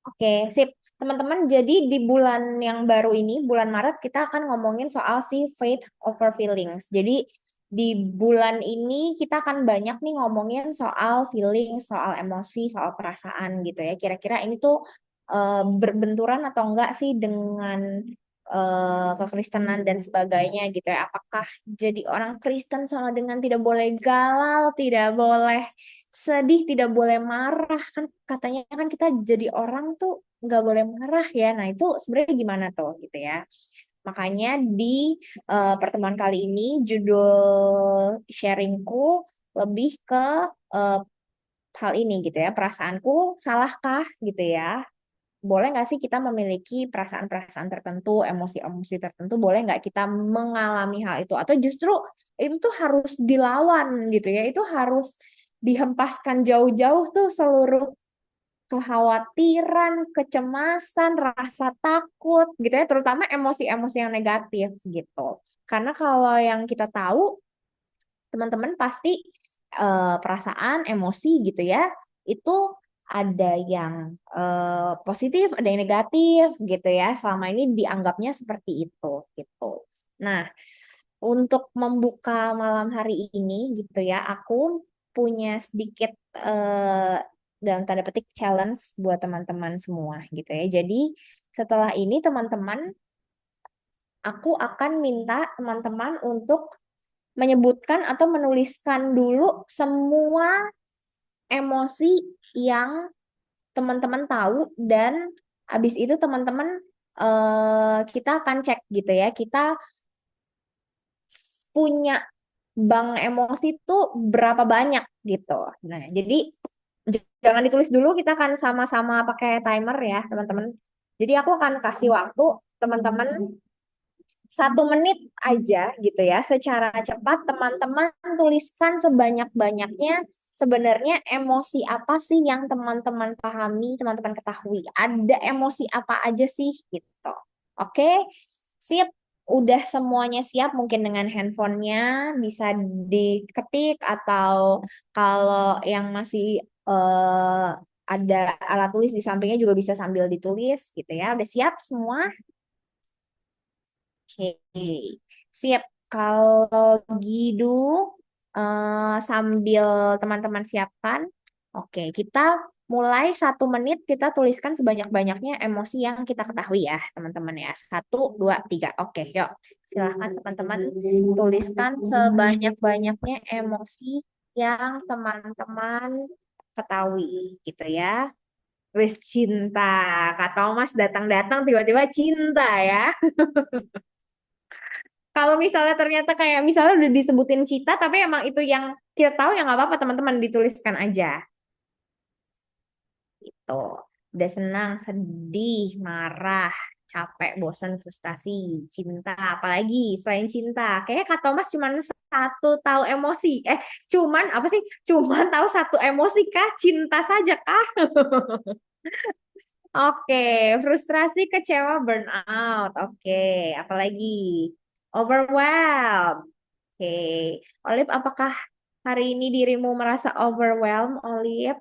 Oke, sip. Teman-teman, jadi di bulan yang baru ini, bulan Maret, kita akan ngomongin soal si faith over feelings. Jadi di bulan ini kita akan banyak nih ngomongin soal feeling, soal emosi, soal perasaan gitu ya. Kira-kira ini tuh berbenturan atau enggak sih dengan kekristenan dan sebagainya gitu ya. Apakah jadi orang Kristen sama dengan tidak boleh galau, tidak boleh sedih, tidak boleh marah, kan katanya kan kita jadi orang tuh nggak boleh marah ya. Nah itu sebenarnya gimana tuh gitu ya. Makanya di pertemuan kali ini judul sharingku lebih ke eh, hal ini gitu ya. Perasaanku salahkah gitu ya. Boleh nggak sih kita memiliki perasaan-perasaan tertentu, emosi-emosi tertentu, boleh nggak kita mengalami hal itu? Atau justru itu tuh harus dilawan gitu ya, itu harus dihempaskan jauh-jauh tuh seluruh kekhawatiran, kecemasan, rasa takut gitu ya, terutama emosi-emosi yang negatif gitu. Karena kalau yang kita tahu, teman-teman pasti perasaan, emosi gitu ya, itu ada yang positif, ada yang negatif gitu ya. Selama ini dianggapnya seperti itu gitu. Nah, untuk membuka malam hari ini gitu ya, aku punya sedikit dalam tanda petik challenge buat teman-teman semua gitu ya. Jadi setelah ini teman-teman, aku akan minta teman-teman untuk menyebutkan atau menuliskan dulu semua emosi yang teman-teman tahu dan habis itu teman-teman kita akan cek gitu ya. Kita punya bank emosi tuh berapa banyak gitu. Nah, jadi jangan ditulis dulu, kita akan sama-sama pakai timer ya, teman-teman. Jadi aku akan kasih waktu teman-teman 1 menit aja gitu ya. Secara cepat teman-teman tuliskan sebanyak-banyaknya sebenarnya emosi apa sih yang teman-teman pahami, teman-teman ketahui. Ada emosi apa aja sih gitu. Oke, sip. Udah semuanya siap, mungkin dengan handphonenya bisa diketik atau kalau yang masih ada alat tulis di sampingnya juga bisa sambil ditulis gitu ya. Udah siap semua? Oke, siap. Kalau Gidu sambil teman-teman siapkan, oke, kita mulai 1 menit kita tuliskan sebanyak-banyaknya emosi yang kita ketahui ya, teman-teman ya. 1, 2, 3. Oke, yuk. Silahkan teman-teman tuliskan sebanyak-banyaknya emosi yang teman-teman ketahui gitu ya. Wis cinta. Kak Thomas datang-datang tiba-tiba cinta ya. Kalau misalnya ternyata kayak misalnya udah disebutin cita, tapi emang itu yang kita tahu ya nggak apa-apa teman-teman dituliskan aja. Tuh, udah senang, sedih, marah, capek, bosan, frustasi, cinta, apalagi selain cinta. Kayaknya Kak Thomas cuma satu tahu emosi. Cuman apa sih? Cuman tahu satu emosi kah? Cinta saja kah? Oke, frustrasi, kecewa, burnout. Oke, apalagi? Overwhelmed. Oke, Olive, apakah hari ini dirimu merasa overwhelmed, Olive?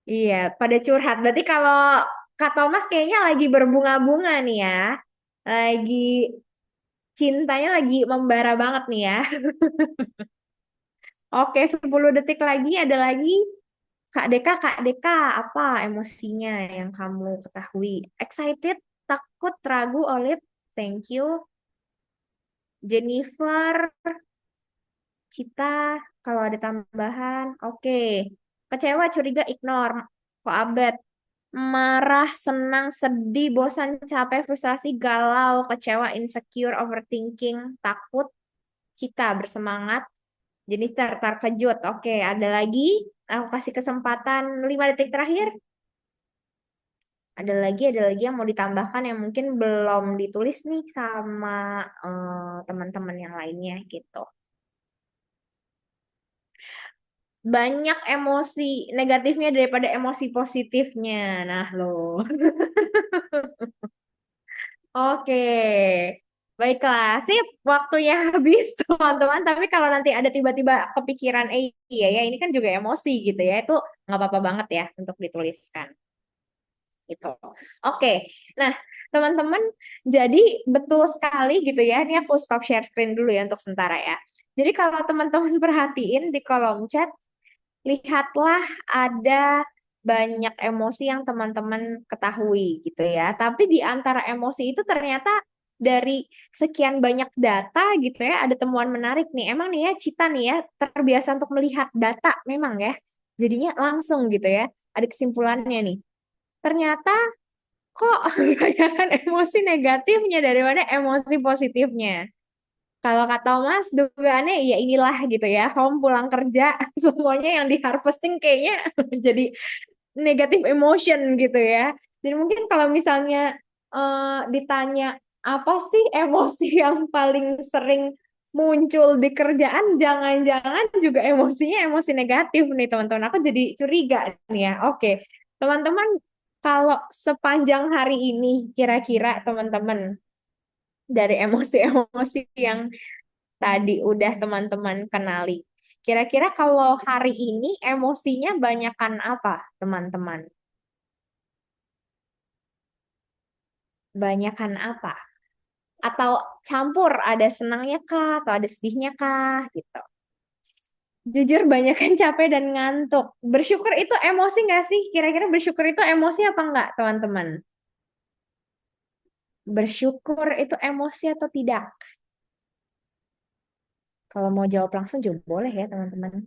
Iya, pada curhat. Berarti kalau Kak Thomas kayaknya lagi berbunga-bunga nih ya. Lagi cintanya lagi membara banget nih ya. Oke, 10 detik lagi ada lagi. Kak Deka, apa emosinya yang kamu ketahui? Excited, takut, ragu, Olive? Thank you. Jennifer, Cita, kalau ada tambahan, oke. Kecewa, curiga, ignore. Kok abet? Marah, senang, sedih, bosan, capek, frustrasi, galau, kecewa, insecure, overthinking, takut, Cita, bersemangat, jenis terkejut. Oke, ada lagi. Aku kasih kesempatan 5 detik terakhir. Ada lagi yang mau ditambahkan yang mungkin belum ditulis nih sama teman-teman yang lainnya gitu. Banyak emosi negatifnya daripada emosi positifnya. Nah, loh. Oke. Baiklah, sip. Waktunya habis, teman-teman. Tapi kalau nanti ada tiba-tiba kepikiran, iya ya, ini kan juga emosi gitu ya. Itu nggak apa-apa banget ya untuk dituliskan. gitu. Oke, nah teman-teman, jadi betul sekali gitu ya. Ini aku stop share screen dulu ya untuk sementara ya. Jadi kalau teman-teman perhatiin di kolom chat, lihatlah ada banyak emosi yang teman-teman ketahui gitu ya. Tapi di antara emosi itu ternyata dari sekian banyak data gitu ya, ada temuan menarik nih. Emang nih ya, Cita nih ya, terbiasa untuk melihat data memang ya. Jadinya langsung gitu ya, ada kesimpulannya nih. Ternyata kok kebanyakan emosi negatifnya daripada emosi positifnya. Kalau kata Mas, dugaannya ya inilah gitu ya, home pulang kerja, semuanya yang di harvesting kayaknya jadi negatif emotion gitu ya. Jadi mungkin kalau misalnya ditanya apa sih emosi yang paling sering muncul di kerjaan, jangan-jangan juga emosinya emosi negatif nih teman-teman. Aku jadi curiga nih ya. Oke, teman-teman, kalau sepanjang hari ini kira-kira teman-teman dari emosi-emosi yang tadi udah teman-teman kenali. Kira-kira kalau hari ini emosinya banyakan apa, teman-teman? Banyakan apa? Atau campur, ada senangnya kah? Atau ada sedihnya kah? Gitu. Jujur banyakan capek dan ngantuk. Bersyukur itu emosi nggak sih? Kira-kira bersyukur itu emosi apa nggak, teman-teman? Bersyukur itu emosi atau tidak? Kalau mau jawab langsung juga boleh ya, teman-teman.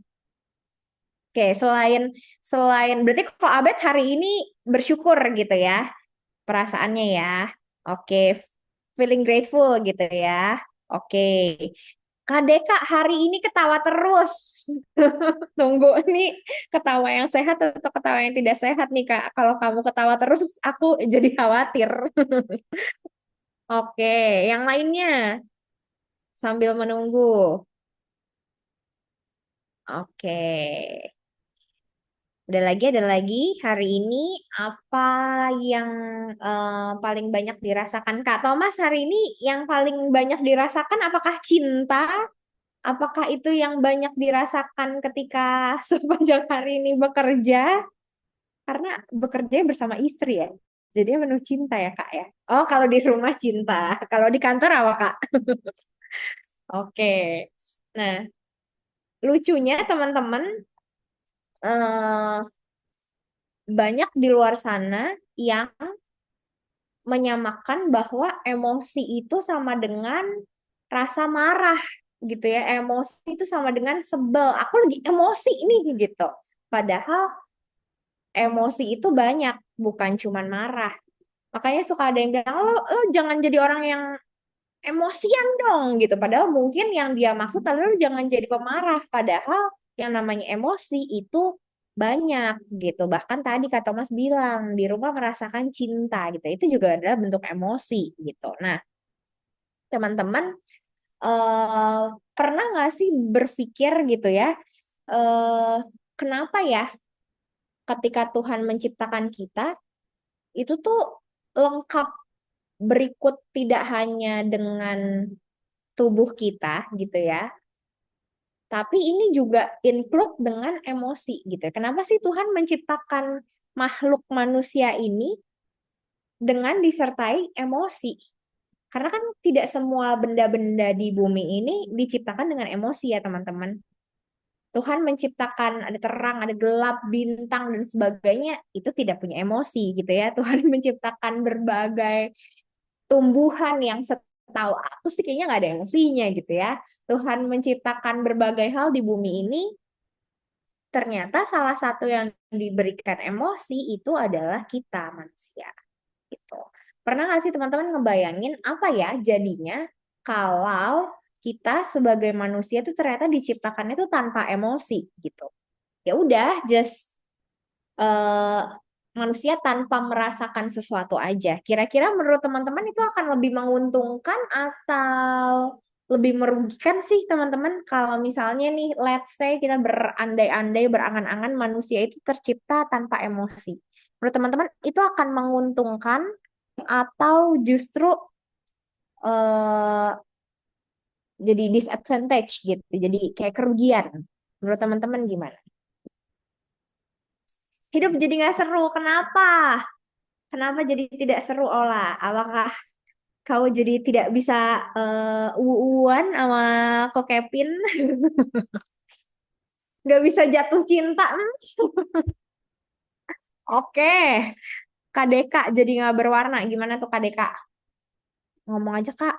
Oke, selain selain berarti kok Abed hari ini bersyukur gitu ya perasaannya ya. Oke, feeling grateful gitu ya. Oke. Kak Deka hari ini ketawa terus. Tunggu nih, ketawa yang sehat atau ketawa yang tidak sehat nih Kak. Kalau kamu ketawa terus aku jadi khawatir. Oke, yang lainnya sambil menunggu. Oke. Ada lagi. Hari ini apa yang paling banyak dirasakan Kak Thomas hari ini yang paling banyak dirasakan apakah cinta? Apakah itu yang banyak dirasakan ketika sepanjang hari ini bekerja? Karena bekerja bersama istri ya. Jadi penuh cinta ya Kak ya. Oh, kalau di rumah cinta. Kalau di kantor apa Kak? Oke. Nah, lucunya teman-teman, eh, banyak di luar sana yang menyamakan bahwa emosi itu sama dengan rasa marah gitu ya. Emosi itu sama dengan sebel. Aku lagi emosi nih gitu. Padahal emosi itu banyak, bukan cuman marah. Makanya suka ada yang bilang, lo jangan jadi orang yang emosian dong gitu. Padahal mungkin yang dia maksud adalah lo jangan jadi pemarah. Padahal yang namanya emosi itu banyak gitu. Bahkan tadi kak Thomas bilang di rumah merasakan cinta gitu. Itu juga adalah bentuk emosi gitu. Nah, teman-teman, eh, pernah nggak sih berpikir gitu ya, eh, kenapa ya ketika Tuhan menciptakan kita itu tuh lengkap, berikut tidak hanya dengan tubuh kita gitu ya, tapi ini juga include dengan emosi gitu ya. Kenapa sih Tuhan menciptakan makhluk manusia ini dengan disertai emosi? Karena kan tidak semua benda-benda di bumi ini diciptakan dengan emosi ya teman-teman. Tuhan menciptakan ada terang, ada gelap, bintang dan sebagainya itu tidak punya emosi gitu ya. Tuhan menciptakan berbagai tumbuhan yang setahu aku sih kayaknya nggak ada emosinya gitu ya. Tuhan menciptakan berbagai hal di bumi ini, ternyata salah satu yang diberikan emosi itu adalah kita manusia gitu. Pernah nggak sih teman-teman ngebayangin apa ya jadinya kalau kita sebagai manusia itu ternyata diciptakan itu tanpa emosi gitu. Ya udah, just eh, manusia tanpa merasakan sesuatu aja. Kira-kira menurut teman-teman itu akan lebih menguntungkan atau lebih merugikan sih teman-teman kalau misalnya nih let's say kita berandai-andai berangan-angan manusia itu tercipta tanpa emosi. Menurut teman-teman itu akan menguntungkan atau justru eh, jadi disadvantage gitu. Jadi kayak kerugian. Menurut teman-teman gimana? Hidup jadi nggak seru. Kenapa? Kenapa jadi tidak seru, Ola? Apakah kau jadi tidak bisa uuan sama Ko Kevin? Nggak bisa jatuh cinta? Oke, KDK jadi nggak berwarna. Gimana tuh KDK? Ngomong aja, Kak.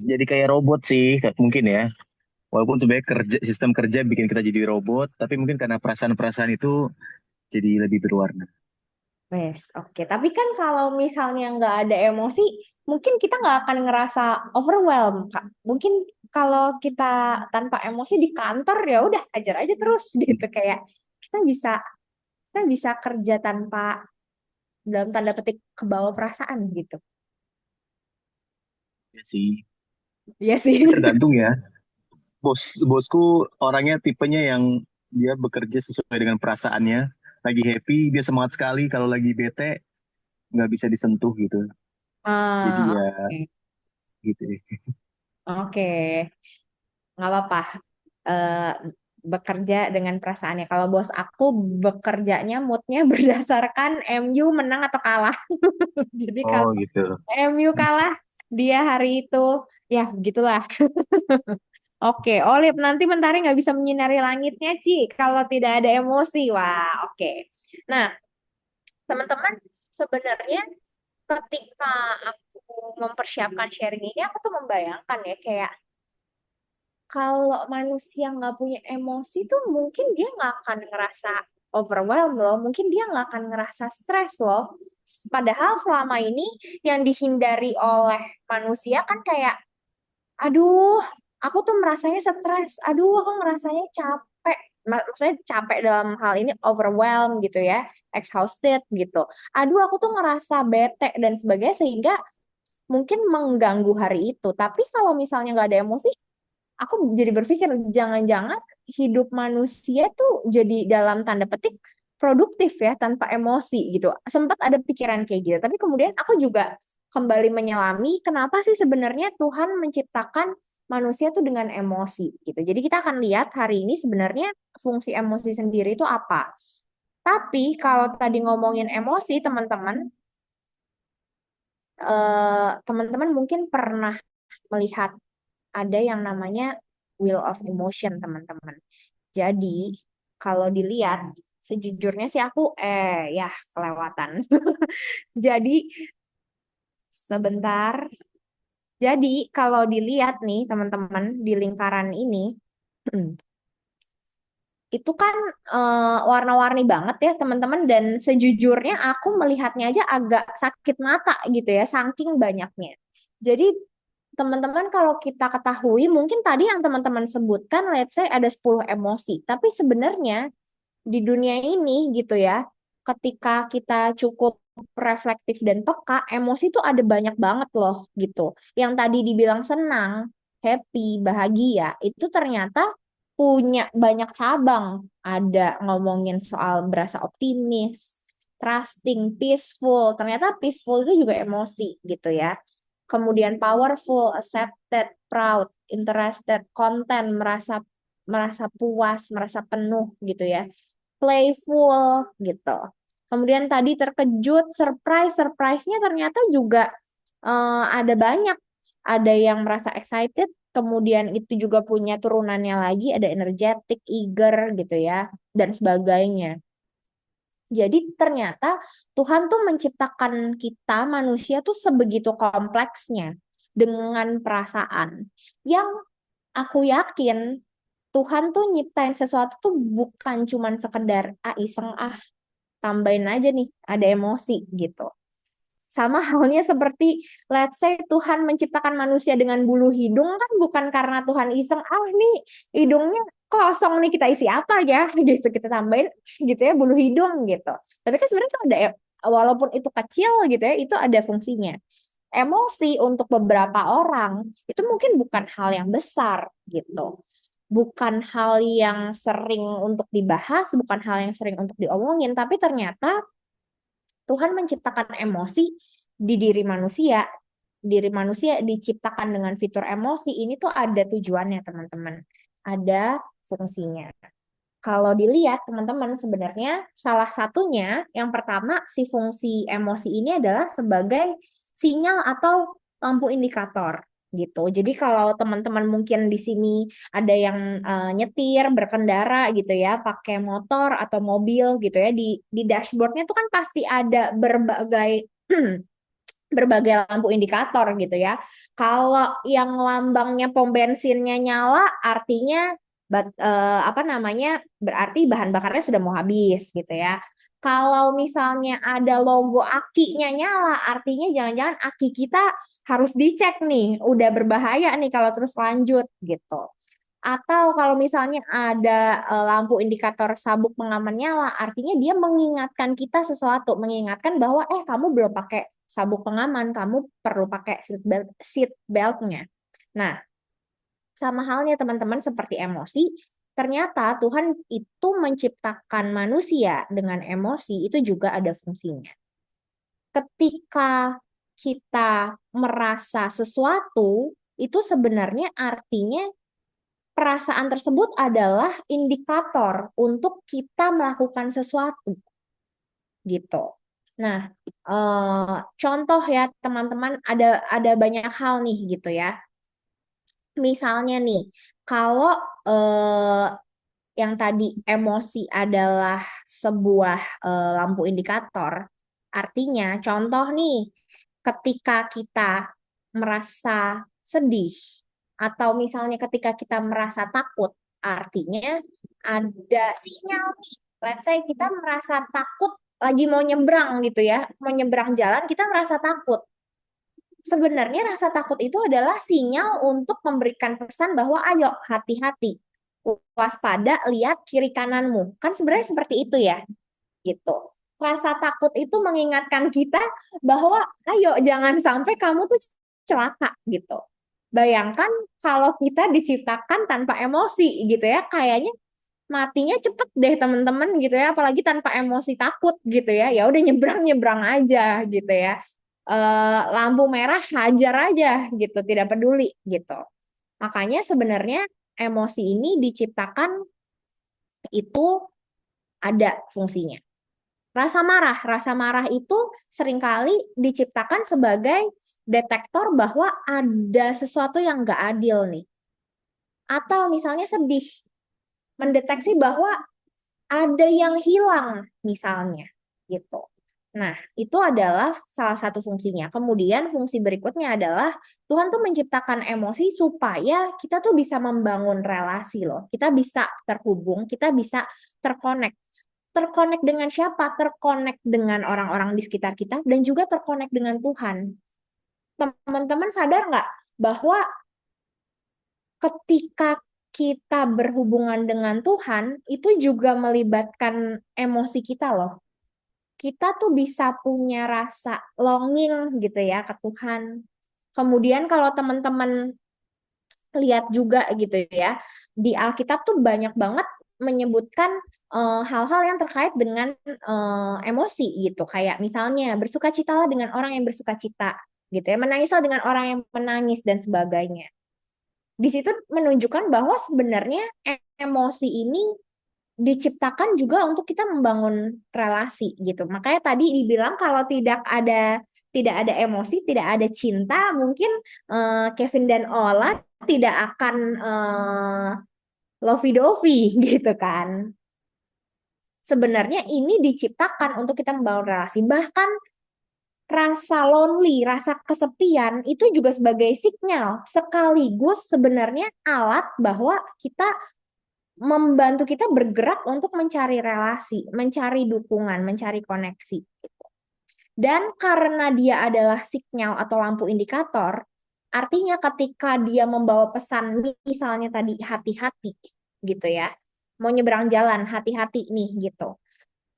Jadi kayak robot sih, mungkin ya. Walaupun sebenarnya sistem kerja bikin kita jadi robot, tapi mungkin karena perasaan-perasaan itu jadi lebih berwarna. Wes, oke. Tapi kan kalau misalnya nggak ada emosi, mungkin kita nggak akan ngerasa overwhelmed, Kak. Mungkin kalau kita tanpa emosi di kantor ya udah ajar aja terus gitu kayak kita bisa kita bisa kerja tanpa dalam tanda petik kebawa perasaan gitu. Ya sih. Iya sih. Tapi tergantung ya. Bosku orangnya tipenya yang dia bekerja sesuai dengan perasaannya. Lagi happy, dia semangat sekali. Kalau lagi bete, nggak bisa disentuh gitu. Jadi Ah, ya oke. gitu deh. Oke, nggak apa-apa. Eh, bekerja dengan perasaannya. Kalau bos aku bekerjanya moodnya berdasarkan MU menang atau kalah. Jadi Oh kalau gitu. MU kalah, dia hari itu ya gitulah. Oke, Olip nanti mentari nggak bisa menyinari langitnya, Ci, kalau tidak ada emosi. Wah, oke. Nah, teman-teman, sebenarnya ketika aku mempersiapkan sharing ini, aku tuh membayangkan ya kayak kalau manusia nggak punya emosi tuh mungkin dia nggak akan ngerasa overwhelmed loh, mungkin dia nggak akan ngerasa stres loh. Padahal selama ini yang dihindari oleh manusia kan kayak, aduh, aku tuh merasanya stres, aduh, aku ngerasanya capek. Maksudnya capek dalam hal ini overwhelmed gitu ya, exhausted gitu. Aduh, aku tuh ngerasa bete dan sebagainya sehingga mungkin mengganggu hari itu. Tapi kalau misalnya nggak ada emosi, aku jadi berpikir jangan-jangan hidup manusia tuh jadi dalam tanda petik produktif ya tanpa emosi gitu. Sempat ada pikiran kayak gitu, tapi kemudian aku juga kembali menyelami kenapa sih sebenarnya Tuhan menciptakan manusia tuh dengan emosi gitu. Jadi kita akan lihat hari ini sebenarnya fungsi emosi sendiri itu apa. Tapi kalau tadi ngomongin emosi, teman-teman mungkin pernah melihat ada yang namanya wheel of emotion, teman-teman. Jadi, kalau dilihat, sejujurnya sih aku, ya, kelewatan. Jadi, sebentar. Jadi, kalau dilihat nih, teman-teman, di lingkaran ini, itu kan warna-warni banget ya, teman-teman. Dan sejujurnya aku melihatnya aja agak sakit mata gitu ya, saking banyaknya. Jadi, teman-teman kalau kita ketahui, mungkin tadi yang teman-teman sebutkan, let's say ada 10 emosi. Tapi sebenarnya di dunia ini gitu ya, ketika kita cukup reflektif dan peka, emosi tuh ada banyak banget loh gitu. Yang tadi dibilang senang, happy, bahagia, itu ternyata punya banyak cabang. Ada ngomongin soal berasa optimis, trusting, peaceful. Ternyata peaceful itu juga emosi gitu ya. Kemudian powerful, accepted, proud, interested, content, merasa merasa puas, merasa penuh gitu ya, playful gitu. Kemudian tadi terkejut, surprise, surprise-nya ternyata juga ada banyak. Ada yang merasa excited, kemudian itu juga punya turunannya lagi, ada energetic, eager gitu ya, dan sebagainya. Jadi ternyata Tuhan tuh menciptakan kita manusia tuh sebegitu kompleksnya dengan perasaan yang aku yakin Tuhan tuh nyiptain sesuatu tuh bukan cuman sekedar iseng tambahin aja nih ada emosi gitu. Sama halnya seperti let's say Tuhan menciptakan manusia dengan bulu hidung kan bukan karena Tuhan iseng nih hidungnya kosong nih kita isi apa ya gitu kita tambahin gitu ya bulu hidung gitu. Tapi kan sebenarnya tuh ada walaupun itu kecil gitu ya itu ada fungsinya. Emosi untuk beberapa orang itu mungkin bukan hal yang besar gitu, bukan hal yang sering untuk dibahas, bukan hal yang sering untuk diomongin, tapi ternyata Tuhan menciptakan emosi di diri manusia. Diri manusia diciptakan dengan fitur emosi. Ini tuh ada tujuannya, teman-teman. Ada fungsinya. Kalau dilihat teman-teman sebenarnya salah satunya yang pertama si fungsi emosi ini adalah sebagai sinyal atau lampu indikator gitu. Jadi kalau teman-teman mungkin di sini ada yang nyetir, berkendara gitu ya, pakai motor atau mobil gitu ya, di dashboardnya tuh kan pasti ada berbagai berbagai lampu indikator gitu ya. Kalau yang lambangnya pom bensinnya nyala, artinya apa namanya? Berarti bahan bakarnya sudah mau habis gitu ya. Kalau misalnya ada logo akinya nyala, artinya jangan-jangan aki kita harus dicek nih, udah berbahaya nih kalau terus lanjut gitu. Atau kalau misalnya ada lampu indikator sabuk pengaman nyala, artinya dia mengingatkan kita sesuatu, mengingatkan bahwa kamu belum pakai sabuk pengaman, kamu perlu pakai seat beltnya. Nah, sama halnya teman-teman seperti emosi, ternyata Tuhan itu menciptakan manusia dengan emosi itu juga ada fungsinya. Ketika kita merasa sesuatu, itu sebenarnya artinya perasaan tersebut adalah indikator untuk kita melakukan sesuatu gitu. Nah, contoh ya teman-teman ada banyak hal nih gitu ya. Misalnya nih, kalau eh, yang tadi emosi adalah sebuah lampu indikator, artinya contoh nih, ketika kita merasa sedih atau misalnya ketika kita merasa takut, artinya ada sinyal nih. Let's say kita merasa takut lagi mau nyebrang gitu ya, mau nyebrang jalan kita merasa takut. Sebenarnya rasa takut itu adalah sinyal untuk memberikan pesan bahwa ayo hati-hati, waspada, lihat kiri kananmu. Kan sebenarnya seperti itu ya, gitu. Rasa takut itu mengingatkan kita bahwa ayo jangan sampai kamu tuh celaka gitu. Bayangkan kalau kita diciptakan tanpa emosi gitu ya, kayaknya matinya cepet deh teman-teman gitu ya, apalagi tanpa emosi takut gitu ya. Ya udah nyebrang nyebrang aja gitu ya. Lampu merah hajar aja gitu, tidak peduli gitu. Makanya sebenarnya emosi ini diciptakan itu ada fungsinya. Rasa marah itu seringkali diciptakan sebagai detektor bahwa ada sesuatu yang nggak adil nih. Atau misalnya sedih, mendeteksi bahwa ada yang hilang misalnya gitu. Nah, itu adalah salah satu fungsinya. Kemudian fungsi berikutnya adalah Tuhan tuh menciptakan emosi supaya kita tuh bisa membangun relasi loh. Kita bisa terhubung, kita bisa terkonek. Terkonek dengan siapa? Terkonek dengan orang-orang di sekitar kita dan juga terkonek dengan Tuhan. Teman-teman sadar nggak bahwa ketika kita berhubungan dengan Tuhan, itu juga melibatkan emosi kita loh. Kita tuh bisa punya rasa longing gitu ya ke Tuhan. Kemudian kalau teman-teman lihat juga gitu ya, di Alkitab tuh banyak banget menyebutkan hal-hal yang terkait dengan emosi gitu. Kayak misalnya bersukacitalah dengan orang yang bersukacita gitu ya, menangislah dengan orang yang menangis dan sebagainya. Di situ menunjukkan bahwa sebenarnya emosi ini diciptakan juga untuk kita membangun relasi gitu. Makanya tadi dibilang kalau tidak ada emosi, tidak ada cinta, mungkin Kevin dan Ola tidak akan lovey-dovey gitu kan. Sebenarnya ini diciptakan untuk kita membangun relasi. Bahkan rasa lonely, rasa kesepian itu juga sebagai sinyal sekaligus sebenarnya alat bahwa kita membantu kita bergerak untuk mencari relasi, mencari dukungan, mencari koneksi. Dan karena dia adalah sinyal atau lampu indikator, artinya ketika dia membawa pesan, misalnya tadi hati-hati gitu ya, mau nyebrang jalan, hati-hati nih gitu.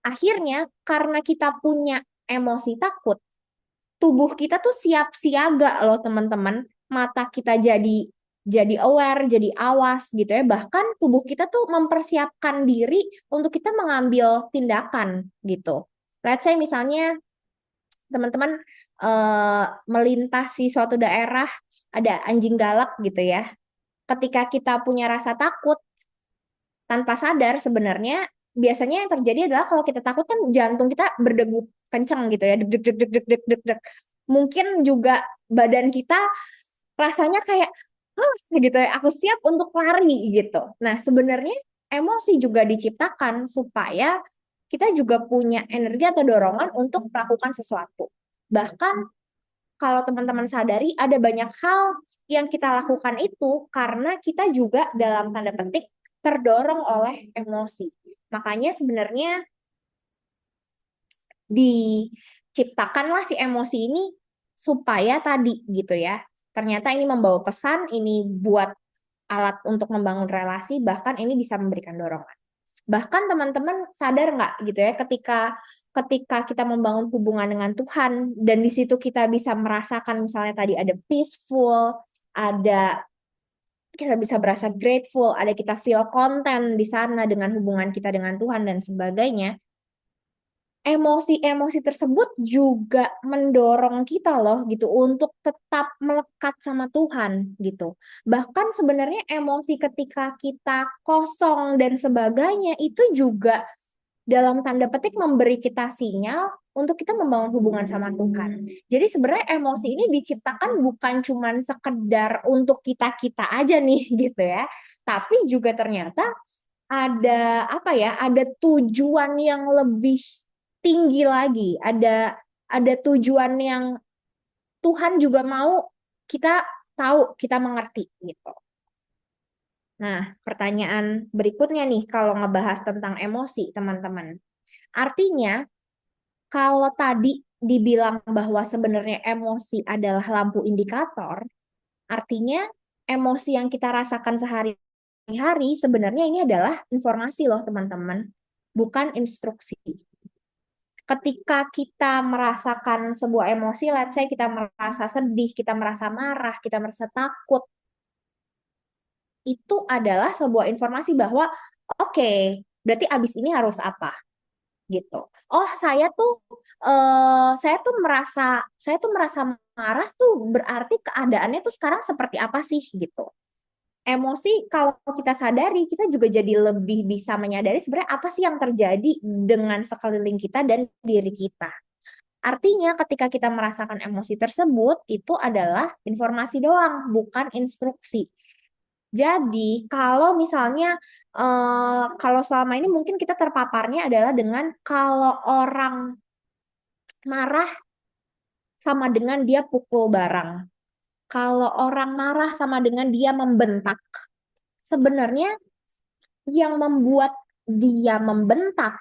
Akhirnya karena kita punya emosi takut, tubuh kita tuh siap siaga loh teman-teman. Mata kita jadi aware, jadi awas gitu ya. Bahkan tubuh kita tuh mempersiapkan diri untuk kita mengambil tindakan gitu. Let's say misalnya teman-teman melintasi suatu daerah ada anjing galak gitu ya. Ketika kita punya rasa takut, tanpa sadar sebenarnya biasanya yang terjadi adalah kalau kita takut kan jantung kita berdegup kenceng gitu ya, deg deg deg deg deg deg deg deg. Mungkin juga badan kita rasanya kayak gitu ya, aku siap untuk lari gitu. Nah, sebenarnya emosi juga diciptakan supaya kita juga punya energi atau dorongan untuk melakukan sesuatu. Bahkan kalau teman-teman sadari ada banyak hal yang kita lakukan itu karena kita juga dalam tanda petik terdorong oleh emosi. Makanya sebenarnya diciptakanlah si emosi ini supaya tadi gitu ya. Ternyata ini membawa pesan, ini buat alat untuk membangun relasi, bahkan ini bisa memberikan dorongan. Bahkan teman-teman sadar nggak gitu ya, ketika ketika kita membangun hubungan dengan Tuhan dan di situ kita bisa merasakan misalnya tadi ada peaceful, ada kita bisa berasa grateful, ada kita feel content di sana dengan hubungan kita dengan Tuhan dan sebagainya. Emosi-emosi tersebut juga mendorong kita loh gitu untuk tetap melekat sama Tuhan gitu. Bahkan sebenarnya emosi ketika kita kosong dan sebagainya itu juga dalam tanda petik memberi kita sinyal untuk kita membangun hubungan sama Tuhan. Jadi sebenarnya emosi ini diciptakan bukan cuman sekedar untuk kita-kita aja nih gitu ya, tapi juga ternyata ada apa ya, ada tujuan yang lebih tinggi lagi, ada tujuan yang Tuhan juga mau kita tahu, kita mengerti gitu. Nah, pertanyaan berikutnya nih kalau ngebahas tentang emosi, teman-teman. Artinya, kalau tadi dibilang bahwa sebenarnya emosi adalah lampu indikator, artinya emosi yang kita rasakan sehari-hari sebenarnya ini adalah informasi loh, teman-teman, bukan instruksi. Ketika kita merasakan sebuah emosi, let's say kita merasa sedih, kita merasa marah, kita merasa takut, itu adalah sebuah informasi bahwa oke, berarti abis ini harus apa gitu. Oh, saya tuh merasa marah tuh berarti keadaannya tuh sekarang seperti apa sih gitu. Emosi kalau kita sadari, kita juga jadi lebih bisa menyadari sebenarnya apa sih yang terjadi dengan sekeliling kita dan diri kita. Artinya ketika kita merasakan emosi tersebut, itu adalah informasi doang, bukan instruksi. Jadi kalau misalnya, kalau selama ini mungkin kita terpaparnya adalah dengan kalau orang marah sama dengan dia pukul barang. Kalau orang marah sama dengan dia membentak. Sebenarnya yang membuat dia membentak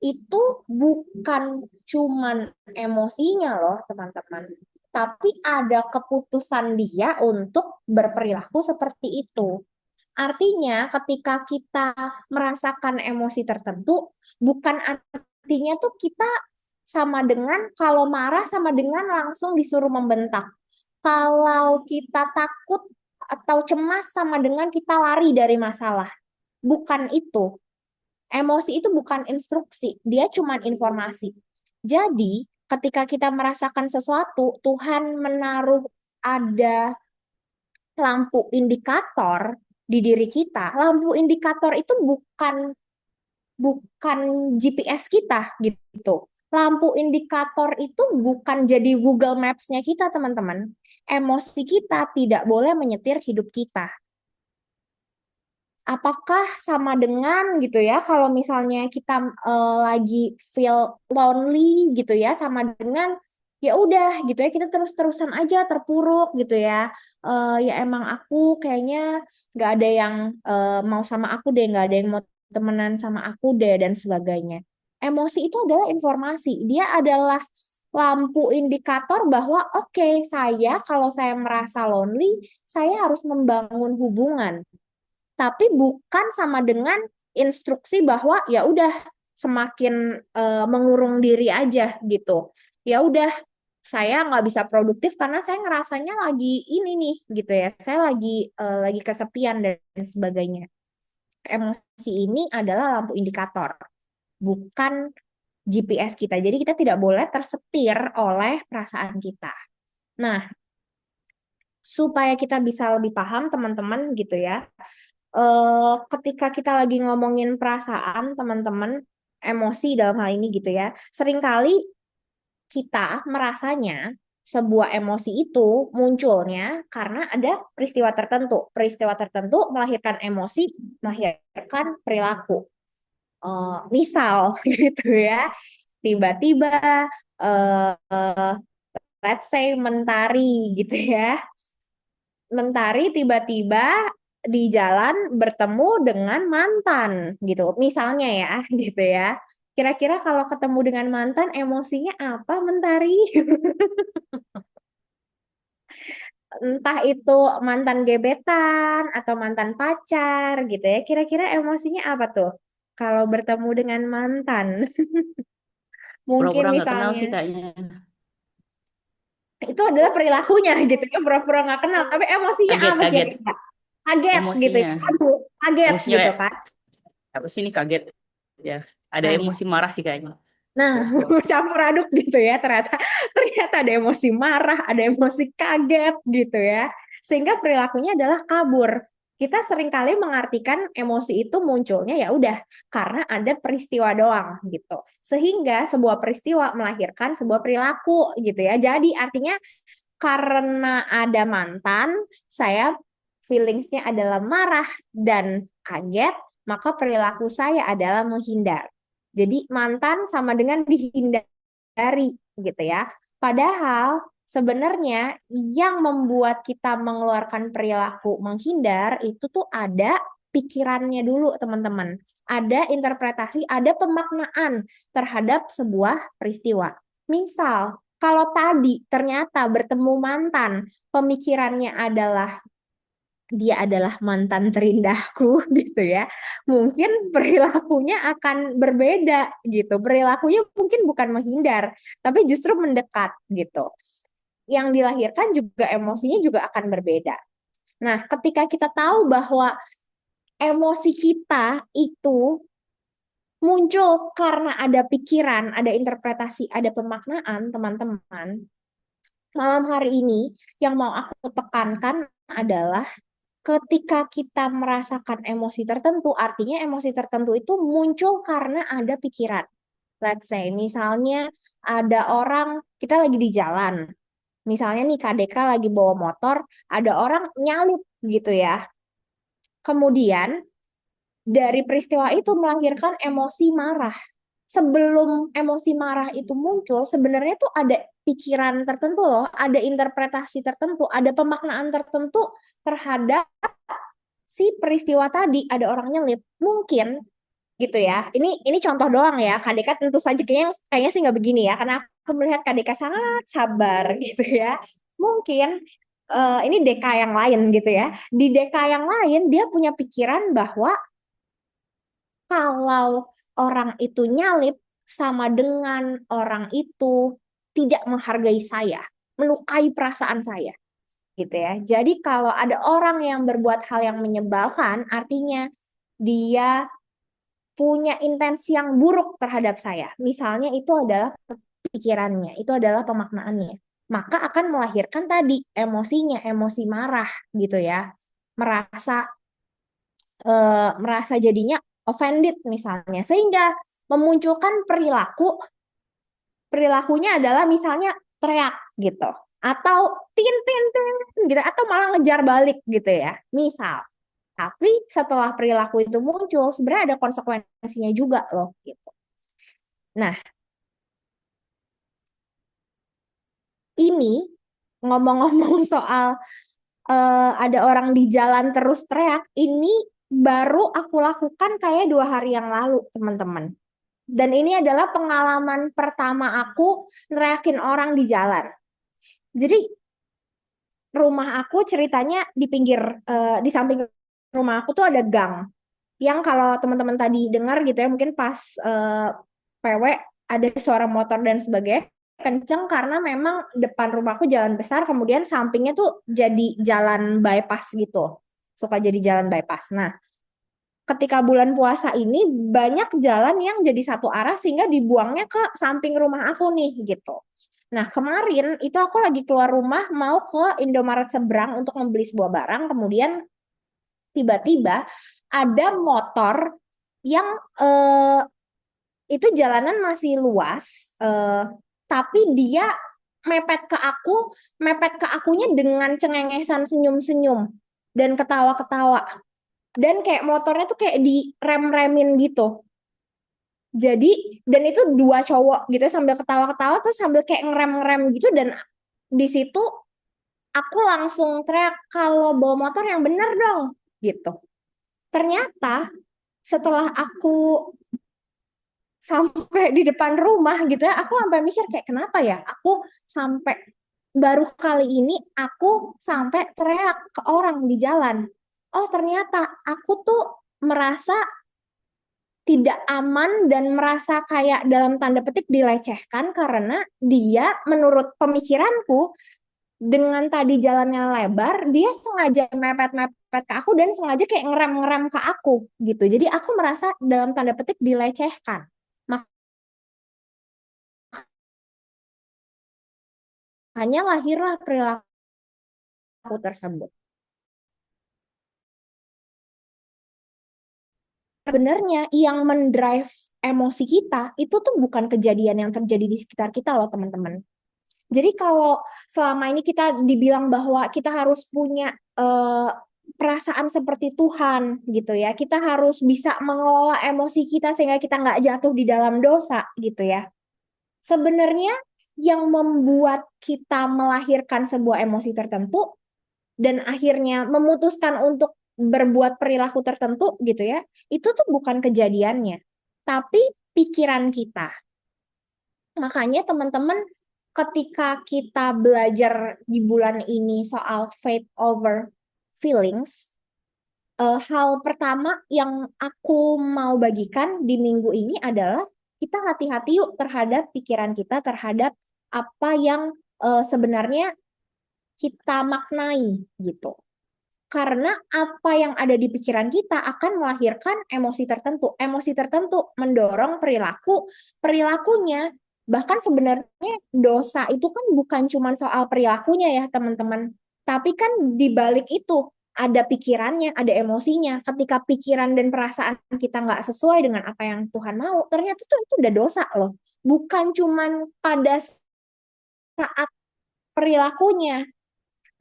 itu bukan cuman emosinya loh, teman-teman. Tapi ada keputusan dia untuk berperilaku seperti itu. Artinya, ketika kita merasakan emosi tertentu, bukan artinya tuh kita sama dengan kalau marah sama dengan langsung disuruh membentak. Kalau kita takut atau cemas sama dengan kita lari dari masalah. Bukan itu. Emosi itu bukan instruksi, dia cuma informasi. Jadi, ketika kita merasakan sesuatu, Tuhan menaruh ada lampu indikator di diri kita. Lampu indikator itu bukan bukan GPS kita gitu. Lampu indikator itu bukan jadi Google Maps-nya kita, teman-teman. Emosi kita tidak boleh menyetir hidup kita. Apakah sama dengan gitu ya kalau misalnya kita lagi feel lonely gitu ya sama dengan ya udah gitu ya kita terus-terusan aja terpuruk gitu ya. Ya emang aku kayaknya nggak ada yang mau sama aku deh, nggak ada yang mau temenan sama aku deh dan sebagainya. Emosi itu adalah informasi, dia adalah lampu indikator bahwa oke, saya kalau saya merasa lonely saya harus membangun hubungan, tapi bukan sama dengan instruksi bahwa ya udah semakin mengurung diri aja gitu. Ya udah saya nggak bisa produktif karena saya ngerasanya lagi ini nih gitu ya. Saya lagi kesepian dan sebagainya. Emosi ini adalah lampu indikator, bukan GPS kita. Jadi kita tidak boleh tersetir oleh perasaan kita. Nah, supaya kita bisa lebih paham teman-teman gitu ya. ketika kita lagi ngomongin perasaan, teman-teman, emosi dalam hal ini gitu ya, seringkali kita merasanya sebuah emosi itu munculnya karena ada peristiwa tertentu. Peristiwa tertentu melahirkan emosi, melahirkan perilaku. Misal gitu ya, tiba-tiba let's say Mentari gitu ya. Mentari tiba-tiba di jalan bertemu dengan mantan gitu. Misalnya ya, gitu ya. Kira-kira kalau ketemu dengan mantan emosinya apa Mentari? Entah itu mantan gebetan atau mantan pacar gitu ya. Kira-kira emosinya apa tuh? Kalau bertemu dengan mantan. Mungkin Pura-pura nggak kenal misalnya sih kayaknya. itu adalah perilakunya gitu ya, pura-pura nggak kenal, tapi emosinya Kaget, apa kaget. kira-kira? Kaget gitu ya, Emosinya. aduh, kaget Emosinya gitu kayak, kan. apa sih ini kaget. Ya, ada Nah, emosi marah sih kayaknya. nah, campur aduk gitu ya, ternyata ternyata ada emosi marah, ada emosi kaget gitu ya. Sehingga perilakunya adalah kabur. Kita seringkali mengartikan emosi itu munculnya ya udah karena ada peristiwa doang gitu. Sehingga sebuah peristiwa melahirkan sebuah perilaku gitu ya. Jadi artinya karena ada mantan, saya feelingsnya adalah marah dan kaget, maka perilaku saya adalah menghindar. Jadi mantan sama dengan dihindari gitu ya. Padahal sebenarnya yang membuat kita mengeluarkan perilaku menghindar itu tuh ada pikirannya dulu teman-teman. Ada interpretasi, ada pemaknaan terhadap sebuah peristiwa. Misal, kalau tadi ternyata bertemu mantan, pemikirannya adalah dia adalah mantan terindahku gitu ya. Mungkin perilakunya akan berbeda gitu. Perilakunya mungkin bukan menghindar, tapi justru mendekat gitu. Yang dilahirkan juga emosinya juga akan berbeda. Nah, ketika kita tahu bahwa emosi kita itu muncul karena ada pikiran, ada interpretasi, ada pemaknaan, teman-teman. Malam hari ini yang mau aku tekankan adalah ketika kita merasakan emosi tertentu, artinya emosi tertentu itu muncul karena ada pikiran. Let's say, misalnya ada orang, kita lagi di jalan. Misalnya nih KDK lagi bawa motor, ada orang nyalip gitu ya. Kemudian dari peristiwa itu melahirkan emosi marah. Sebelum emosi marah itu muncul, sebenarnya tuh ada pikiran tertentu loh, ada interpretasi tertentu, ada pemaknaan tertentu terhadap si peristiwa tadi. Ada orang nyelip, mungkin gitu ya. Ini contoh doang ya. KDK tentu saja kayaknya sih nggak begini ya, karena aku melihat KDK sangat sabar gitu ya. Mungkin ini DK yang lain gitu ya. Di DK yang lain dia punya pikiran bahwa kalau orang itu nyalip sama dengan orang itu tidak menghargai saya, melukai perasaan saya, gitu ya. Jadi kalau ada orang yang berbuat hal yang menyebalkan, artinya dia punya intensi yang buruk terhadap saya. Misalnya itu adalah pikirannya, itu adalah pemaknaannya. Maka akan melahirkan tadi emosinya, emosi marah gitu ya. Merasa merasa jadinya offended misalnya, sehingga memunculkan perilakunya adalah misalnya teriak gitu, atau tin tin tin gitu, atau malah ngejar balik gitu ya, misal. Tapi setelah perilaku itu muncul, sebenarnya ada konsekuensinya juga loh gitu. Nah, ini ngomong-ngomong soal ada orang di jalan terus teriak, ini baru aku lakukan kayak 2 hari yang lalu, teman-teman. Dan ini adalah pengalaman pertama aku neriakin orang di jalan. Jadi rumah aku ceritanya di pinggir, di samping rumah aku tuh ada gang. Yang kalau teman-teman tadi dengar gitu ya, mungkin pas PW ada suara motor dan sebagainya, kenceng karena memang depan rumahku jalan besar, kemudian sampingnya tuh jadi jalan bypass gitu. Suka jadi jalan bypass. Nah, ketika bulan puasa ini banyak jalan yang jadi satu arah sehingga dibuangnya ke samping rumah aku nih gitu. Nah, kemarin itu aku lagi keluar rumah mau ke Indomaret seberang untuk membeli sebuah barang, kemudian tiba-tiba ada motor yang itu jalanan masih luas, tapi dia mepet ke akunya dengan cengengesan senyum-senyum dan ketawa-ketawa. Dan kayak motornya tuh kayak direm-remin gitu. Jadi, dan itu dua cowok gitu sambil ketawa-ketawa terus sambil kayak ngerem-ngerem gitu, dan di situ aku langsung teriak, kalau bawa motor yang bener dong gitu. Ternyata setelah aku sampai di depan rumah gitu ya, aku sampai mikir kayak kenapa ya aku sampai baru kali ini aku sampai teriak ke orang di jalan. Oh, ternyata aku tuh merasa tidak aman dan merasa kayak dalam tanda petik dilecehkan karena dia menurut pemikiranku dengan tadi jalannya lebar, dia sengaja mepet-mepet ke aku dan sengaja kayak ngerem-ngerem ke aku gitu. Jadi aku merasa dalam tanda petik dilecehkan. Makanya lahirlah perilaku tersebut. Sebenarnya yang mendrive emosi kita itu tuh bukan kejadian yang terjadi di sekitar kita loh teman-teman. Jadi kalau selama ini kita dibilang bahwa kita harus punya perasaan seperti Tuhan gitu ya, kita harus bisa mengelola emosi kita sehingga kita nggak jatuh di dalam dosa gitu ya. Sebenarnya yang membuat kita melahirkan sebuah emosi tertentu dan akhirnya memutuskan untuk berbuat perilaku tertentu gitu ya, itu tuh bukan kejadiannya, tapi pikiran kita. Makanya teman-teman, ketika kita belajar di bulan ini soal faith over feelings, hal pertama yang aku mau bagikan di minggu ini adalah kita hati-hati yuk terhadap pikiran kita, terhadap apa yang sebenarnya kita maknai gitu. Karena apa yang ada di pikiran kita akan melahirkan emosi tertentu. Emosi tertentu mendorong perilaku, perilakunya. Bahkan sebenarnya dosa itu kan bukan cuma soal perilakunya ya teman-teman. Tapi kan di balik itu ada pikirannya, ada emosinya. Ketika pikiran dan perasaan kita nggak sesuai dengan apa yang Tuhan mau, ternyata itu udah dosa loh. Bukan cuma pada saat perilakunya.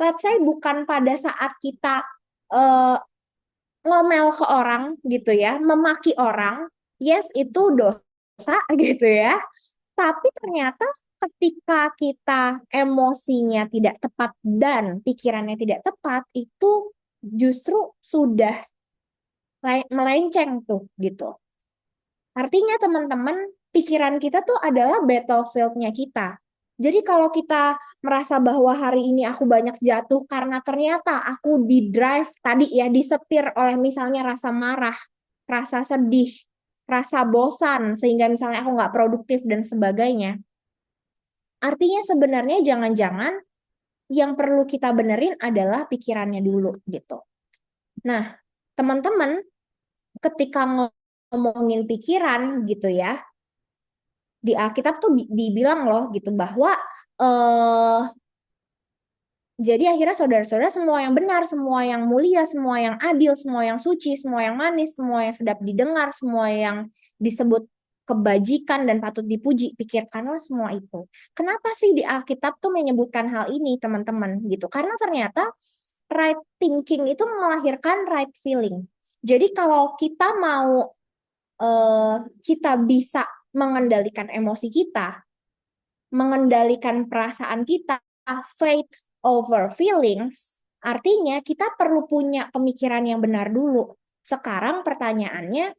Let's say bukan pada saat kita uh, ngomel ke orang gitu ya, memaki orang, yes itu dosa gitu ya. Tapi ternyata ketika kita emosinya tidak tepat dan pikirannya tidak tepat, itu justru sudah melenceng tuh gitu. Artinya teman-teman, pikiran kita tuh adalah battlefield-nya kita. Jadi kalau kita merasa bahwa hari ini aku banyak jatuh karena ternyata aku di drive tadi ya, disetir oleh misalnya rasa marah, rasa sedih, rasa bosan, sehingga misalnya aku nggak produktif dan sebagainya. Artinya sebenarnya jangan-jangan yang perlu kita benerin adalah pikirannya dulu gitu. Nah, teman-teman, ketika ngomongin pikiran gitu ya, di Alkitab tuh dibilang loh gitu bahwa jadi akhirnya saudara-saudara, semua yang benar, semua yang mulia, semua yang adil, semua yang suci, semua yang manis, semua yang sedap didengar, semua yang disebut kebajikan dan patut dipuji, pikirkanlah semua itu. Kenapa sih di Alkitab tuh menyebutkan hal ini, teman-teman? Gitu. Karena ternyata right thinking itu melahirkan right feeling. Jadi kalau kita mau kita bisa mengendalikan emosi kita, mengendalikan perasaan kita, faith over feelings, artinya kita perlu punya pemikiran yang benar dulu. Sekarang pertanyaannya,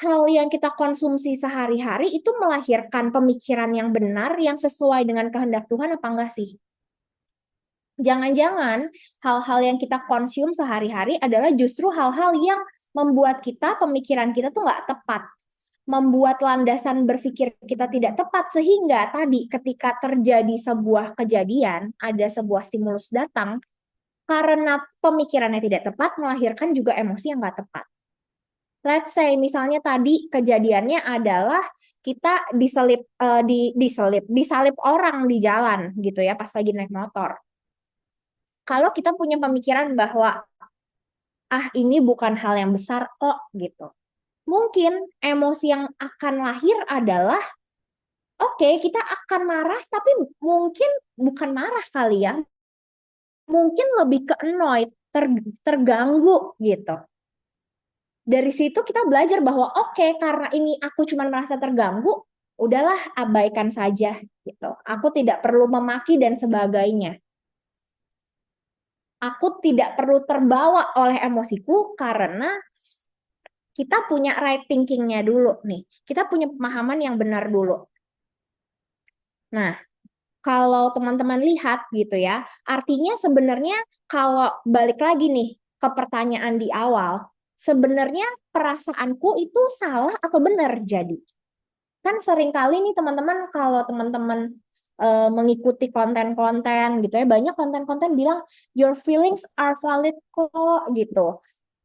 hal yang kita konsumsi sehari-hari itu melahirkan pemikiran yang benar, yang sesuai dengan kehendak Tuhan apa enggak sih? Jangan-jangan hal-hal yang kita konsum sehari-hari adalah justru hal-hal yang membuat kita, pemikiran kita tuh nggak tepat, membuat landasan berpikir kita tidak tepat, sehingga tadi ketika terjadi sebuah kejadian, ada sebuah stimulus datang, karena pemikirannya tidak tepat, melahirkan juga emosi yang nggak tepat. Let's say misalnya tadi kejadiannya adalah kita disalip orang di jalan gitu ya pas lagi naik motor. Kalau kita punya pemikiran bahwa ini bukan hal yang besar kok gitu. Mungkin emosi yang akan lahir adalah oke, kita akan marah, tapi mungkin bukan marah kali ya. Mungkin lebih ke annoyed, terganggu gitu. Dari situ kita belajar bahwa oke, karena ini aku cuma merasa terganggu, udahlah abaikan saja gitu. Aku tidak perlu memaki dan sebagainya. Aku tidak perlu terbawa oleh emosiku karena kita punya right thinking-nya dulu nih. Kita punya pemahaman yang benar dulu. Nah, kalau teman-teman lihat gitu ya, artinya sebenarnya kalau balik lagi nih ke pertanyaan di awal, sebenarnya perasaanku itu salah atau benar jadi? Kan sering kali nih teman-teman, kalau teman-teman mengikuti konten-konten gitu ya, banyak konten-konten bilang your feelings are valid kok gitu.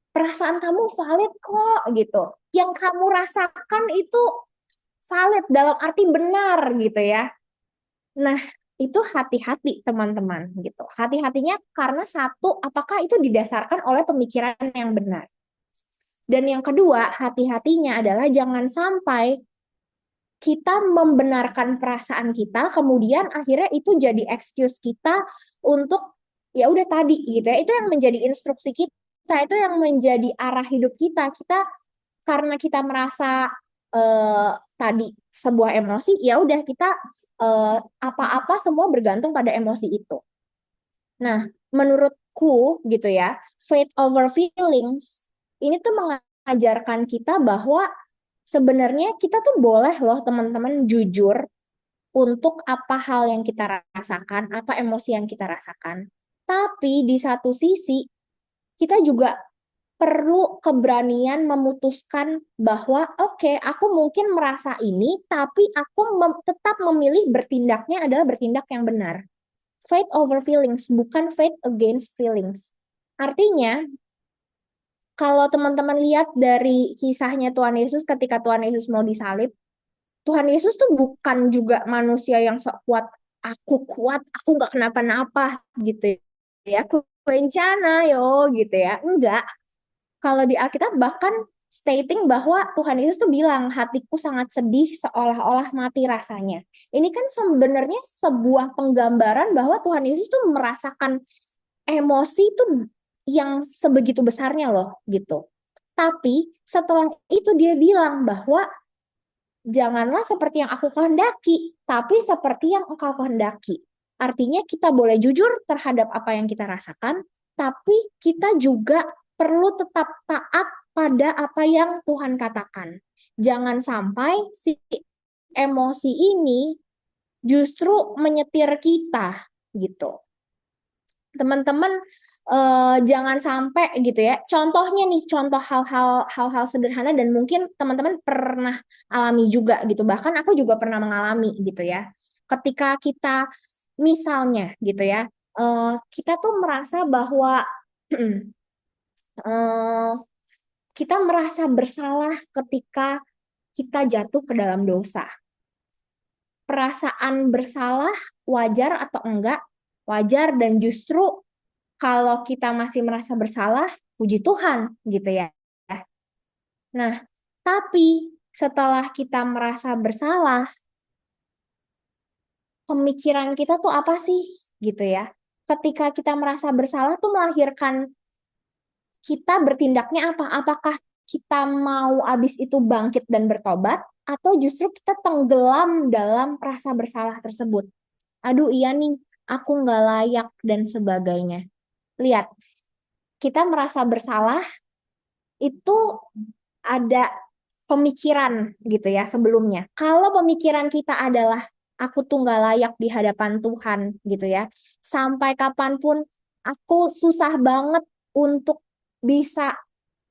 Perasaan kamu valid kok gitu. Yang kamu rasakan itu valid dalam arti benar gitu ya. Nah, itu hati-hati teman-teman gitu. Hati-hatinya karena satu, apakah itu didasarkan oleh pemikiran yang benar. Dan yang kedua, hati-hatinya adalah jangan sampai kita membenarkan perasaan kita, kemudian akhirnya itu jadi excuse kita untuk ya udah tadi gitu ya. Itu yang menjadi instruksi kita, itu yang menjadi arah hidup kita. Kita karena kita merasa tadi sebuah emosi, ya udah kita apa-apa semua bergantung pada emosi itu. Nah, menurutku gitu ya, faith over feelings ini tuh mengajarkan kita bahwa sebenarnya kita tuh boleh loh teman-teman jujur untuk apa hal yang kita rasakan, apa emosi yang kita rasakan. Tapi di satu sisi kita juga perlu keberanian memutuskan bahwa oke, aku mungkin merasa ini, tapi aku tetap memilih bertindaknya adalah bertindak yang benar. Faith over feelings, bukan faith against feelings. Artinya, kalau teman-teman lihat dari kisahnya Tuhan Yesus ketika Tuhan Yesus mau disalib, Tuhan Yesus tuh bukan juga manusia yang sok kuat, aku nggak kenapa-napa gitu ya, aku bencana yo gitu ya, enggak. Kalau di Alkitab bahkan stating bahwa Tuhan Yesus tuh bilang, hatiku sangat sedih seolah-olah mati rasanya. Ini kan sebenarnya sebuah penggambaran bahwa Tuhan Yesus tuh merasakan emosi tuh yang sebegitu besarnya loh gitu. Tapi setelah itu dia bilang bahwa janganlah seperti yang aku kehendaki, tapi seperti yang engkau kehendaki. Artinya kita boleh jujur terhadap apa yang kita rasakan, tapi kita juga perlu tetap taat pada apa yang Tuhan katakan. Jangan sampai si emosi ini justru menyetir kita gitu. Teman-teman jangan sampai gitu ya. Contohnya nih, contoh hal-hal sederhana dan mungkin teman-teman pernah alami juga gitu. Bahkan aku juga pernah mengalami gitu ya. Ketika kita misalnya gitu ya, kita tuh merasa bahwa kita merasa bersalah ketika kita jatuh ke dalam dosa. Perasaan bersalah wajar atau enggak? Wajar, dan justru kalau kita masih merasa bersalah, puji Tuhan gitu ya. Nah, tapi setelah kita merasa bersalah, pemikiran kita tuh apa sih gitu ya? Ketika kita merasa bersalah tuh melahirkan kita bertindaknya apa? Apakah kita mau abis itu bangkit dan bertobat, atau justru kita tenggelam dalam rasa bersalah tersebut? Aduh iya nih, aku nggak layak dan sebagainya. Lihat, kita merasa bersalah itu ada pemikiran gitu ya sebelumnya. Kalau pemikiran kita adalah aku tuh nggak layak di hadapan Tuhan gitu ya. Sampai kapanpun aku susah banget untuk bisa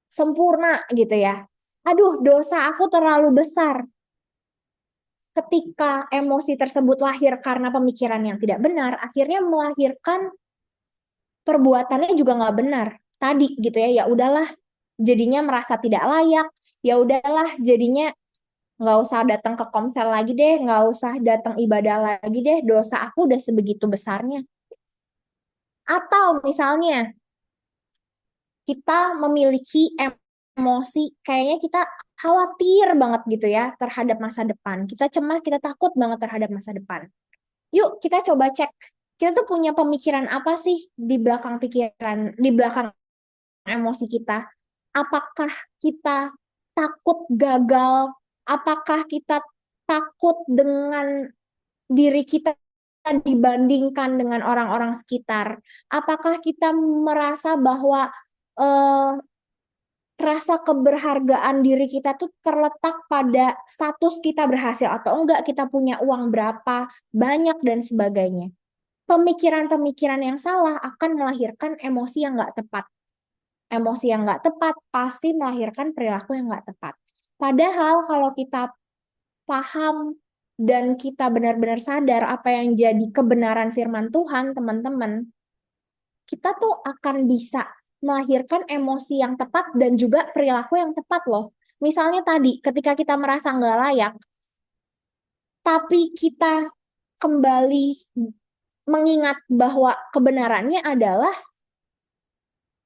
sempurna gitu ya. Aduh, dosa aku terlalu besar. Ketika emosi tersebut lahir karena pemikiran yang tidak benar, akhirnya melahirkan perbuatannya juga nggak benar. Tadi gitu ya, ya udahlah, jadinya merasa tidak layak, ya udahlah jadinya nggak usah datang ke komsel lagi deh, nggak usah datang ibadah lagi deh, dosa aku udah sebegitu besarnya. Atau misalnya kita memiliki emosi, kayaknya kita khawatir banget gitu ya terhadap masa depan. Kita cemas, kita takut banget terhadap masa depan. Yuk kita coba cek, kita tuh punya pemikiran apa sih di belakang pikiran, di belakang emosi kita? Apakah kita takut gagal? Apakah kita takut dengan diri kita dibandingkan dengan orang-orang sekitar? Apakah kita merasa bahwa eh, rasa keberhargaan diri kita tuh terletak pada status kita berhasil atau enggak, kita punya uang berapa banyak dan sebagainya? Pemikiran-pemikiran yang salah akan melahirkan emosi yang nggak tepat. Emosi yang nggak tepat pasti melahirkan perilaku yang nggak tepat. Padahal kalau kita paham dan kita benar-benar sadar apa yang jadi kebenaran firman Tuhan, teman-teman, kita tuh akan bisa melahirkan emosi yang tepat dan juga perilaku yang tepat loh. Misalnya tadi, ketika kita merasa nggak layak, tapi kita kembali mengingat bahwa kebenarannya adalah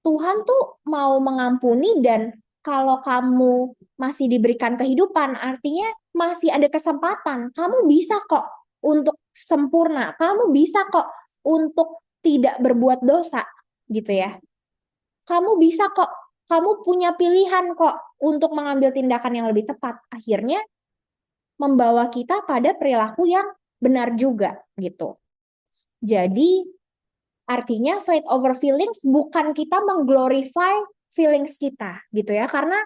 Tuhan tuh mau mengampuni, dan kalau kamu masih diberikan kehidupan, artinya masih ada kesempatan. Kamu bisa kok untuk sempurna. Kamu bisa kok untuk tidak berbuat dosa, gitu ya. Kamu bisa kok, kamu punya pilihan kok untuk mengambil tindakan yang lebih tepat. Akhirnya membawa kita pada perilaku yang benar juga, gitu. Jadi artinya faith over feelings bukan kita mengglorify feelings kita gitu ya. Karena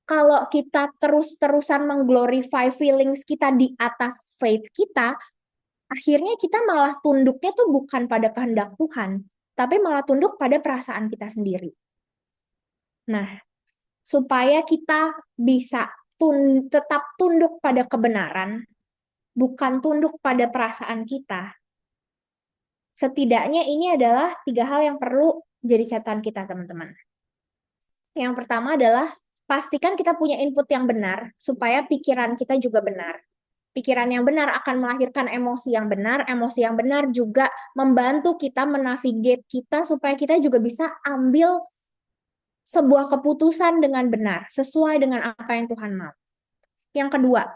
kalau kita terus-terusan mengglorify feelings kita di atas faith kita, akhirnya kita malah tunduknya tuh bukan pada kehendak Tuhan, tapi malah tunduk pada perasaan kita sendiri. Nah, supaya kita bisa tetap tunduk pada kebenaran, bukan tunduk pada perasaan kita, setidaknya ini adalah 3 hal yang perlu jadi catatan kita, teman-teman. Yang pertama adalah pastikan kita punya input yang benar supaya pikiran kita juga benar. Pikiran yang benar akan melahirkan emosi yang benar juga membantu kita menavigate kita supaya kita juga bisa ambil sebuah keputusan dengan benar, sesuai dengan apa yang Tuhan mau. Yang kedua,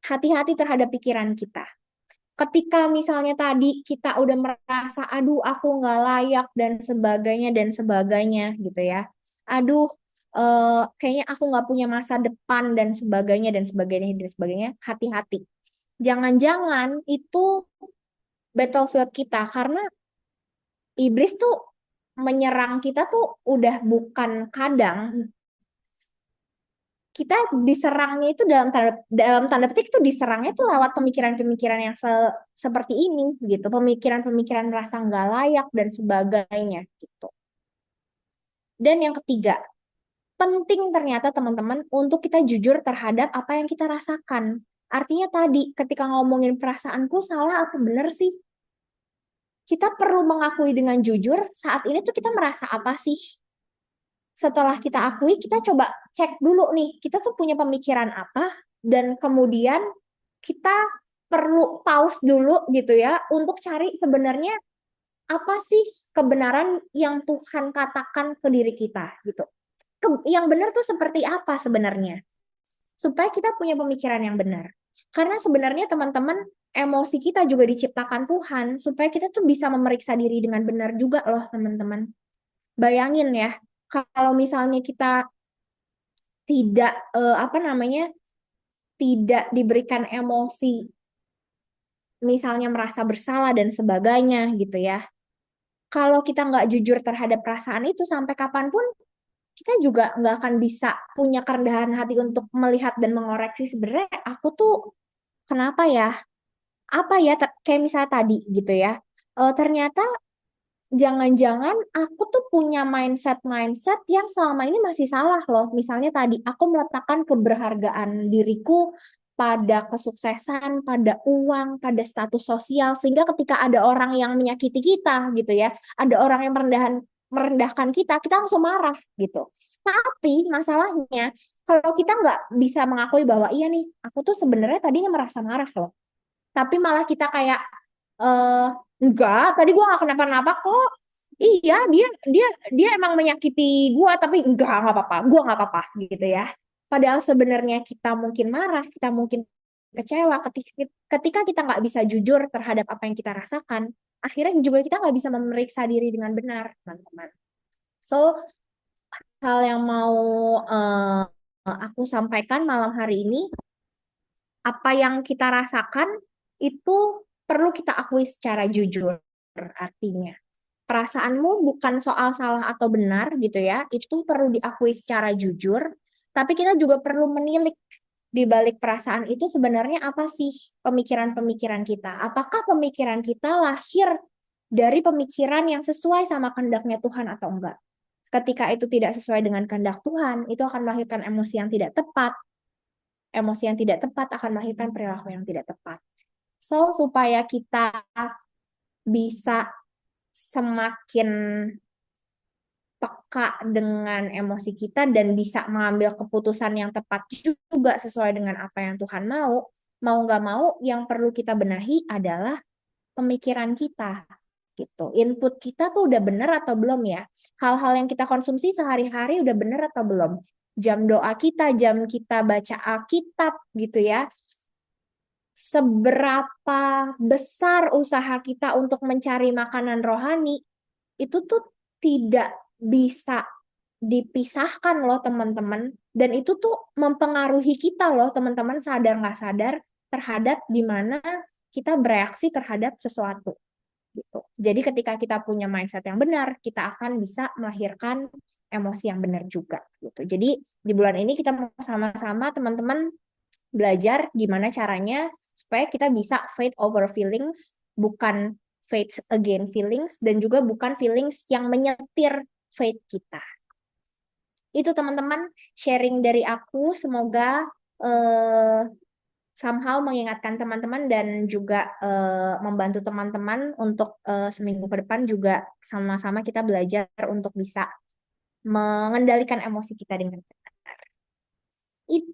hati-hati terhadap pikiran kita. Ketika misalnya tadi kita udah merasa, aduh aku nggak layak dan sebagainya gitu ya. Aduh, kayaknya aku nggak punya masa depan dan sebagainya dan sebagainya dan sebagainya. Hati-hati. Jangan-jangan itu battlefield kita, karena iblis tuh menyerang kita tuh udah bukan kadang, kita diserangnya itu dalam tanda petik tuh diserangnya tuh lewat pemikiran-pemikiran yang seperti ini gitu, pemikiran-pemikiran rasa nggak layak dan sebagainya gitu. Dan yang ketiga, penting ternyata teman-teman untuk kita jujur terhadap apa yang kita rasakan. Artinya tadi ketika ngomongin perasaanku salah atau benar sih, kita perlu mengakui dengan jujur saat ini tuh kita merasa apa sih. Setelah kita akui, kita coba cek dulu nih, kita tuh punya pemikiran apa, dan kemudian kita perlu pause dulu gitu ya, untuk cari sebenarnya apa sih kebenaran yang Tuhan katakan ke diri kita gitu. Yang benar tuh seperti apa sebenarnya, supaya kita punya pemikiran yang benar. Karena sebenarnya teman-teman, emosi kita juga diciptakan Tuhan, supaya kita tuh bisa memeriksa diri dengan benar juga loh teman-teman. Bayangin ya, kalau misalnya kita tidak tidak diberikan emosi, misalnya merasa bersalah dan sebagainya gitu ya. Kalau kita nggak jujur terhadap perasaan itu, sampai kapanpun kita juga nggak akan bisa punya kerendahan hati untuk melihat dan mengoreksi sebenarnya aku tuh kenapa ya, apa ya, kayak misalnya tadi gitu ya. Ternyata jangan-jangan aku tuh punya mindset yang selama ini masih salah loh. Misalnya tadi aku meletakkan keberhargaan diriku pada kesuksesan, pada uang, pada status sosial, sehingga ketika ada orang yang menyakiti kita gitu ya, ada orang yang merendahkan kita, kita langsung marah gitu. Tapi masalahnya kalau kita nggak bisa mengakui bahwa iya nih, aku tuh sebenarnya tadinya merasa marah loh, tapi malah kita kayak, eh enggak, tadi gue nggak kenapa-napa kok. Iya, dia emang menyakiti gua, tapi nggak apa-apa, gua nggak apa-apa gitu ya. Padahal sebenarnya kita mungkin marah, kita mungkin kecewa ketika kita nggak bisa jujur terhadap apa yang kita rasakan. Akhirnya juga kita nggak bisa memeriksa diri dengan benar, teman-teman. So, hal yang mau aku sampaikan malam hari ini, apa yang kita rasakan itu perlu kita akui secara jujur. Artinya, perasaanmu bukan soal salah atau benar gitu ya, itu perlu diakui secara jujur, tapi kita juga perlu menilik di balik perasaan itu sebenarnya apa sih pemikiran-pemikiran kita. Apakah pemikiran kita lahir dari pemikiran yang sesuai sama kehendaknya Tuhan atau enggak? Ketika itu tidak sesuai dengan kehendak Tuhan, itu akan melahirkan emosi yang tidak tepat. Emosi yang tidak tepat akan melahirkan perilaku yang tidak tepat. So, supaya kita bisa semakin peka dengan emosi kita dan bisa mengambil keputusan yang tepat juga sesuai dengan apa yang Tuhan mau nggak mau yang perlu kita benahi adalah pemikiran kita gitu. Input kita tuh udah bener atau belum ya? Hal-hal yang kita konsumsi sehari-hari udah bener atau belum? Jam doa kita, jam kita baca Alkitab gitu ya. Seberapa besar usaha kita untuk mencari makanan rohani itu tuh tidak bisa dipisahkan loh teman-teman. Dan itu tuh mempengaruhi kita loh teman-teman, sadar nggak sadar terhadap gimana kita bereaksi terhadap sesuatu gitu. Jadi ketika kita punya mindset yang benar, kita akan bisa melahirkan emosi yang benar juga gitu. Jadi di bulan ini kita mau sama-sama teman-teman belajar gimana caranya supaya kita bisa faith over feelings, bukan faith again feelings, dan juga bukan feelings yang menyetir faith kita. Itu teman-teman sharing dari aku, semoga somehow mengingatkan teman-teman dan juga membantu teman-teman untuk seminggu ke depan juga sama-sama kita belajar untuk bisa mengendalikan emosi kita dengan benar.